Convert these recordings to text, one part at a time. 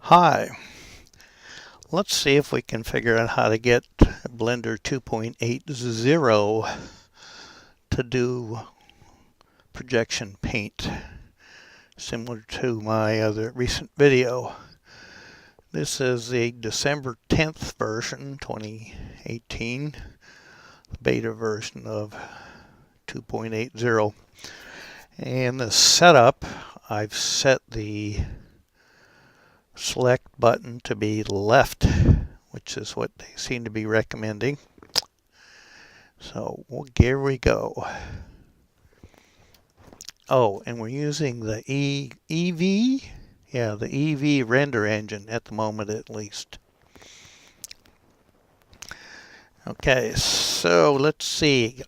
Hi, let's see if we can figure out how to get Blender 2.80 to do projection paint, similar to my other recent video. This is the December 10th version, 2018, beta version of 2.80. And the setup, I've set the select button to be left, which is what they seem to be recommending. So here we go. Oh, and we're using the EV? Yeah, the EV render engine at the moment at least. Okay, so let's see.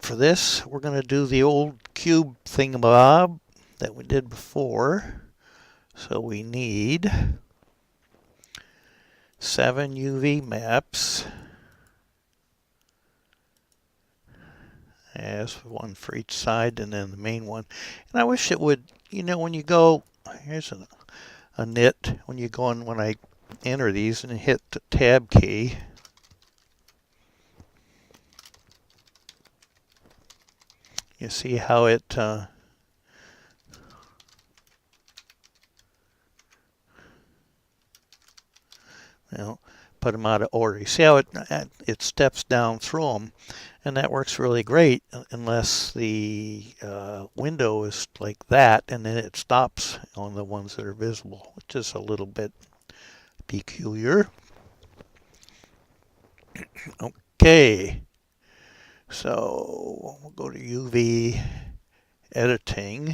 For this, we're going to do the old cube thingamabob that we did before. So we need 7 UV maps, as one for each side, and then the main one. And I wish it would, when you go, here's a nit, when you go in, when I enter these and hit the tab key, you see how it put them out of order. You see how it steps down through them, and that works really great unless the window is like that, and then it stops on the ones that are visible, which is a little bit peculiar. Okay, so we'll go to UV editing,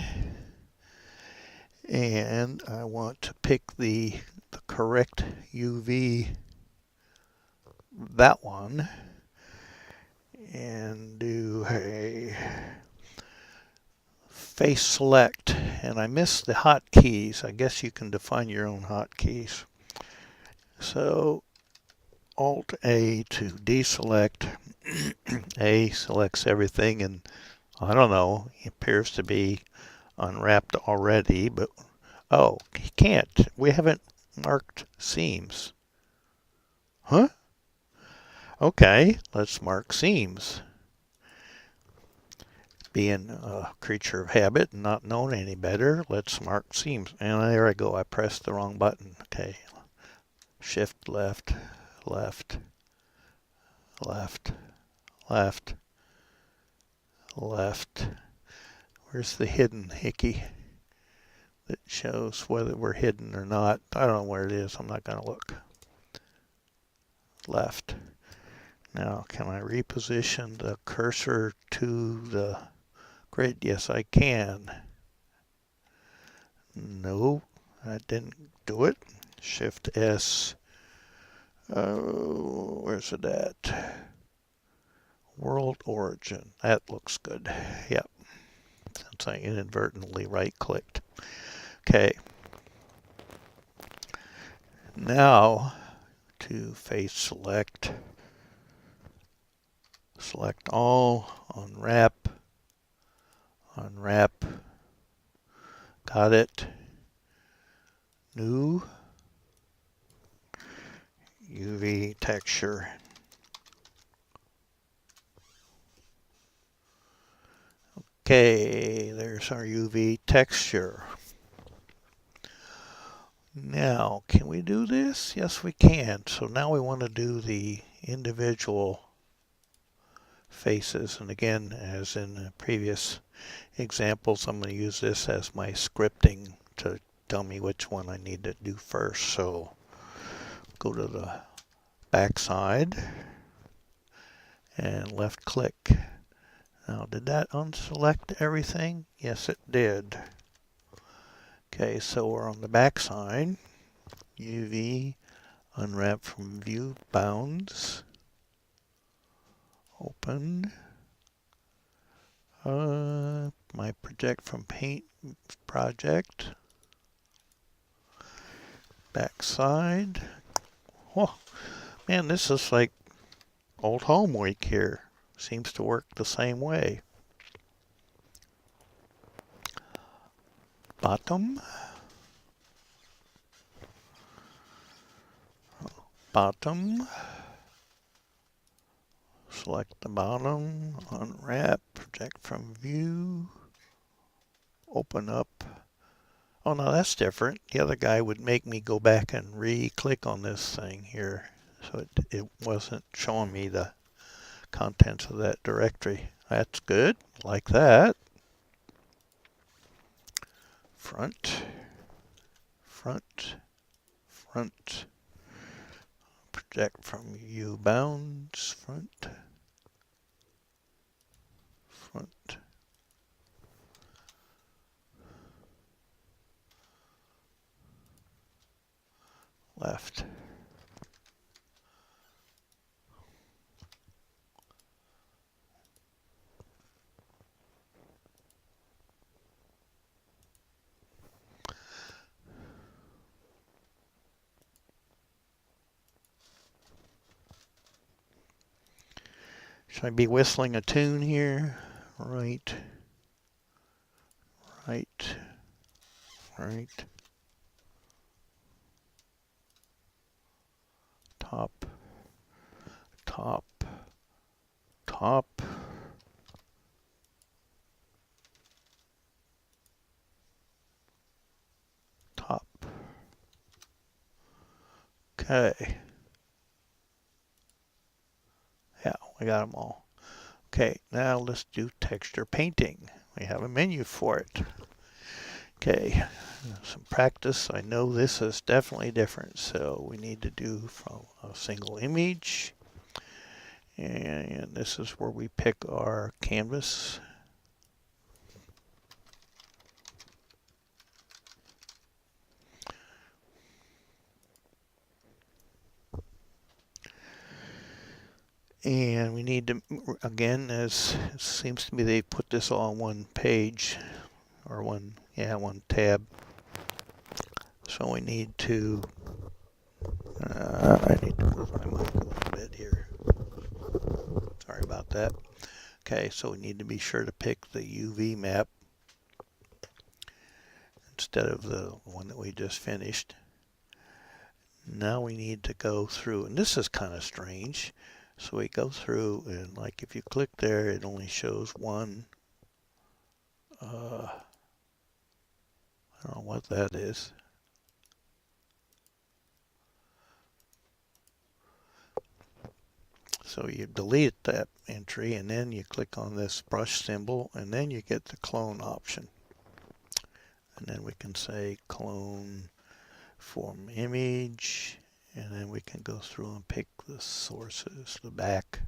and I want to pick the correct UV, that one, and do a face select. And I missed the hotkeys. I guess you can define your own hotkeys. So Alt A to deselect. A selects everything, and I don't know, it appears to be unwrapped already, but oh, he can't. We haven't marked seams. Huh? Okay, let's mark seams. Being a creature of habit and not knowing any better, let's mark seams. And there I go, I pressed the wrong button. Okay, shift left, left, left, left, left. Where's the hidden hickey that shows whether we're hidden or not? I don't know where it is, I'm not going to look. Left. Now, can I reposition the cursor to the grid? Yes, I can. No, that didn't do it. Shift S. Oh, where's it at? World origin. That looks good. Yep. Since I inadvertently right-clicked. Okay. Now, to face select. Select all, unwrap, unwrap, got it, new, UV texture. Okay, there's our UV texture. Now, can we do this? Yes, we can. So now we want to do the individual faces, and again, as in the previous examples, I'm going to use this as my scripting to tell me which one I need to do first. So go to the back side and left click. Now, did that unselect everything? Yes, it did. Okay, so we're on the back side. UV, unwrap from view bounds. Open. My project from paint project. Backside. Oh, man, this is like old home week here. Seems to work the same way. Bottom. bottom. Select the bottom, unwrap, project from view, open up. Oh, no, that's different. The other guy would make me go back and re-click on this thing here. So it wasn't showing me the contents of that directory. That's good, like that. Front, front, front. Project from view bounds, front, front. Left. Should I be whistling a tune here? Right, right, right. Top, top, top. Top. Okay. Yeah, we got them all. Okay, now let's do texture painting. We have a menu for it. Okay, some practice. I know this is definitely different, so we need to do from a single image. And this is where we pick our canvas. And we need to, again, as it seems to me they put this all on one page, or one tab. So we need to, I need to move my mic a little bit here. Sorry about that. Okay, so we need to be sure to pick the UV map instead of the one that we just finished. Now we need to go through, and this is kind of strange. So we go through, and like if you click there, it only shows one. I don't know what that is. So you delete that entry, and then you click on this brush symbol, and then you get the clone option. And then we can say clone from image, and then we can go through and pick the sources, the back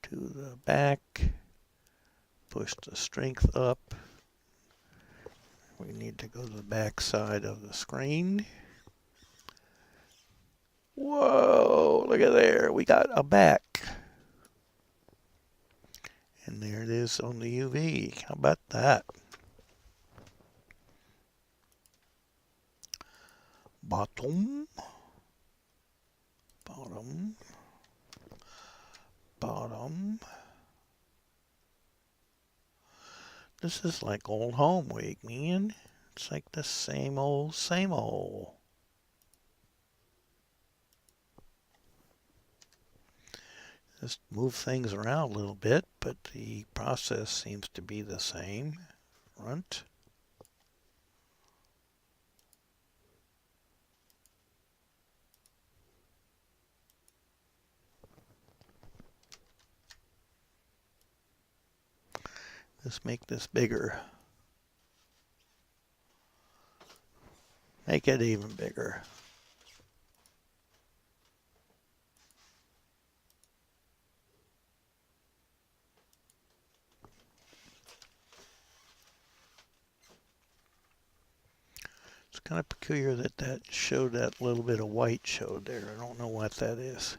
to the back, push the strength up. We need to go to the back side of the screen. Whoa, look at there, we got a back. And there it is on the UV. How about that? Bottom, bottom, bottom. This is like old home week, man. It's like the same old, same old. Just move things around a little bit, but the process seems to be the same. Front. Let's make this bigger. Make it even bigger. It's kind of peculiar that that showed that little bit of white showed there. I don't know what that is.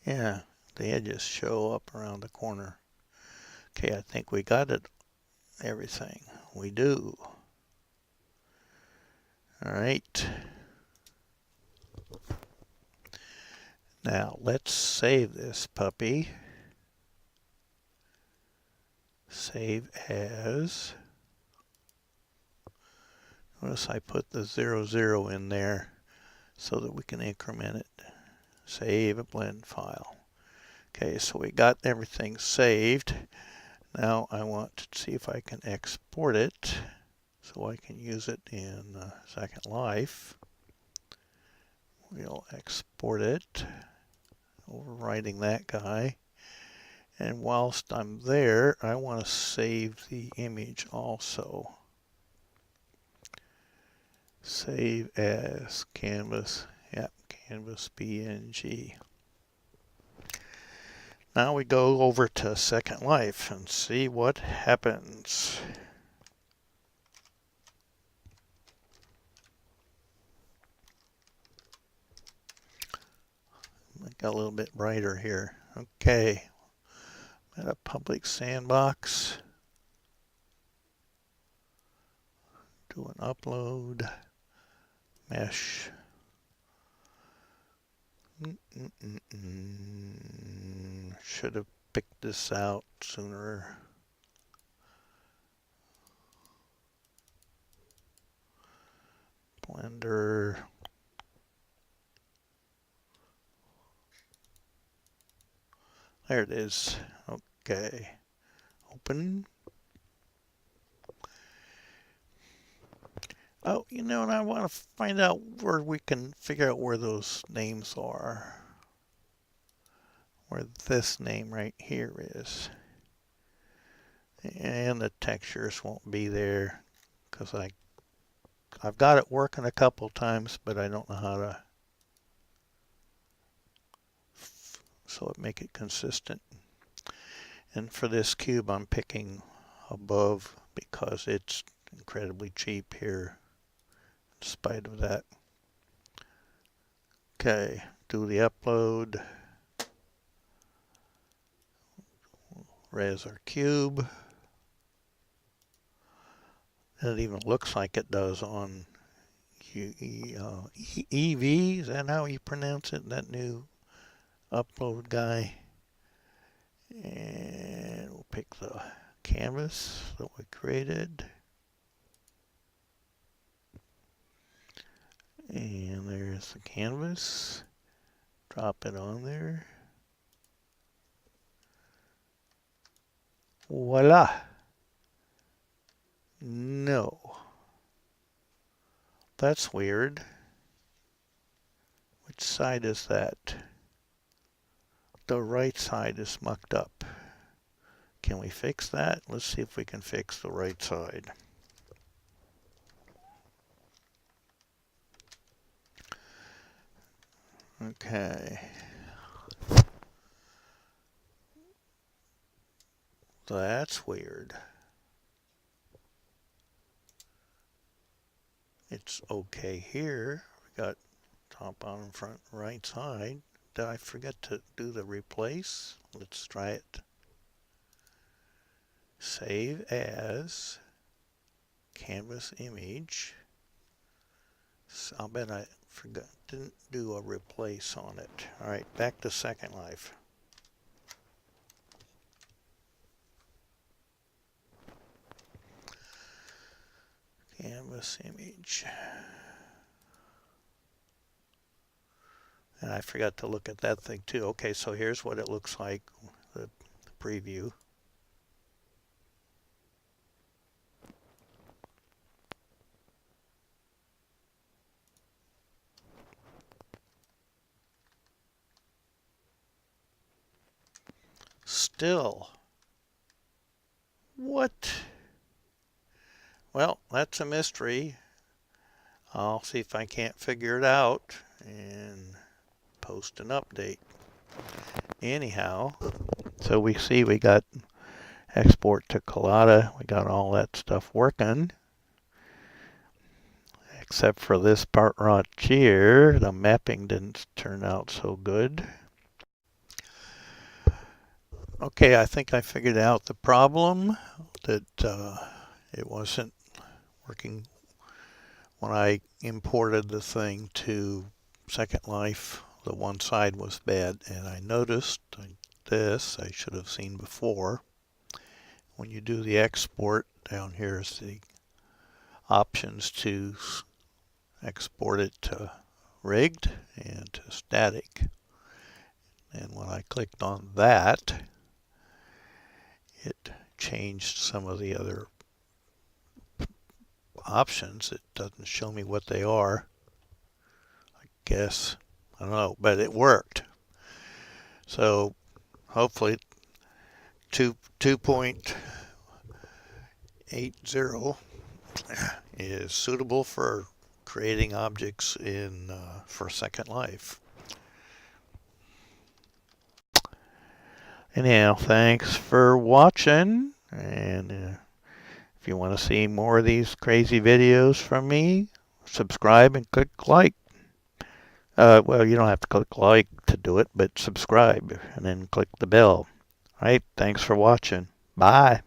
Yeah, the edges show up around the corner. Okay, I think we got it. Everything. We do. All right. Now let's save this puppy. Save as. Notice I put the 00 in there so that we can increment it. Save a blend file. Okay, so we got everything saved. Now I want to see if I can export it so I can use it in Second Life. We'll export it, overwriting that guy. And whilst I'm there, I want to save the image also. Save as canvas, yep, canvas PNG. Now we go over to Second Life and see what happens. Make it a little bit brighter here. Okay, at a public sandbox. Do an upload. Mesh. Should have picked this out sooner. Blender. There it is. Okay. Open. Oh, you know, and I want to find out where we can figure out where those names are. Where this name right here is. And the textures won't be there because I've got it working a couple times, but I don't know how to make it consistent. And for this cube, I'm picking above because it's incredibly cheap here in spite of that. Okay, do the upload. Res our cube. It even looks like it does on EV. Is that how you pronounce it? That new upload guy. And we'll pick the canvas that we created. And there's the canvas. Drop it on there. Voila. No. That's weird. Which side is that? The right side is mucked up. Can we fix that? Let's see if we can fix the right side. Okay. That's weird. It's okay here. We got top, bottom, front, right side. Did I forget to do the replace? Let's try it. Save as canvas image. So I'll bet I didn't do a replace on it. All right, back to Second Life. Canvas image. And I forgot to look at that thing too. Okay, so here's what it looks like, the preview. Still. What? Well, that's a mystery. I'll see if I can't figure it out and post an update. Anyhow, so we see we got export to collada. We got all that stuff working. Except for this part right here, the mapping didn't turn out so good. Okay, I think I figured out the problem, that it wasn't working when I imported the thing to Second Life. The one side was bad, and I noticed this I should have seen before. when you do the export, down here is the options to export it to rigged and to static. And when I clicked on that, it changed some of the other options. It doesn't show me what they are. I guess, I don't know, but it worked. So hopefully 2.80 is suitable for creating objects for Second Life. Anyhow, thanks for watching, and if you want to see more of these crazy videos from me, subscribe and click like. Well, you don't have to click like to do it, but subscribe and then click the bell. All right, thanks for watching. Bye.